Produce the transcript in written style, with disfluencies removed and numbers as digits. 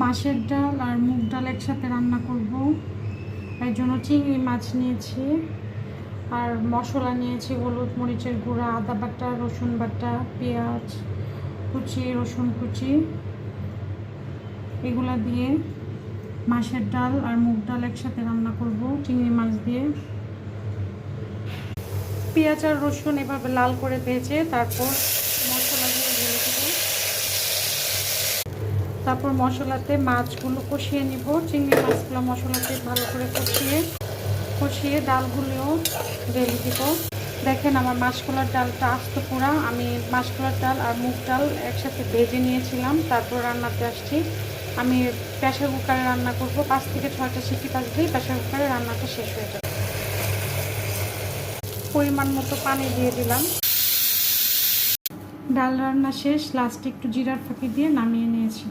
মাছের ডাল আর মুগ ডাল একসাথে রান্না করব। এর জন্য চিংড়ি মাছ নিয়েছি আর মশলা নিয়েছি হলুদ মরিচের গুঁড়া, আদা বাটা, রসুন বাটা, পেঁয়াজ কুচি, রসুন কুচি, এগুলা দিয়ে মাছের ডাল আর মুগ ডাল একসাথে রান্না করব চিংড়ি মাছ দিয়ে। পেঁয়াজ আর রসুন এভাবে লাল করে ভেজে তারপর মশলা দিয়ে ঢেলে দেবো। তারপর মশলাতে মাছগুলো কষিয়ে নিব। চিংড়ি মাছগুলো মশলাতে ভালো করে কষিয়ে ডালগুলোও ঢেলে দিব। দেখেন আমার মাসকলার ডালটা আস্ত পোড়া। আমি মাসকলার ডাল আর মুগ ডাল একসাথে ভেজে নিয়েছিলাম, তারপর রান্নাতে আসছি। আমি প্রেসার কুকারে রান্না করব। 5 থেকে 6টা সিটি বাজলেই প্রেসার কুকারে রান্নাটা শেষ হয়ে যাবে। পরিমাণ মতো পানি দিয়ে দিলাম। ডাল রান্না শেষ, লাস্টে একটু জিরার ফাঁকি দিয়ে নামিয়ে নিয়েছি।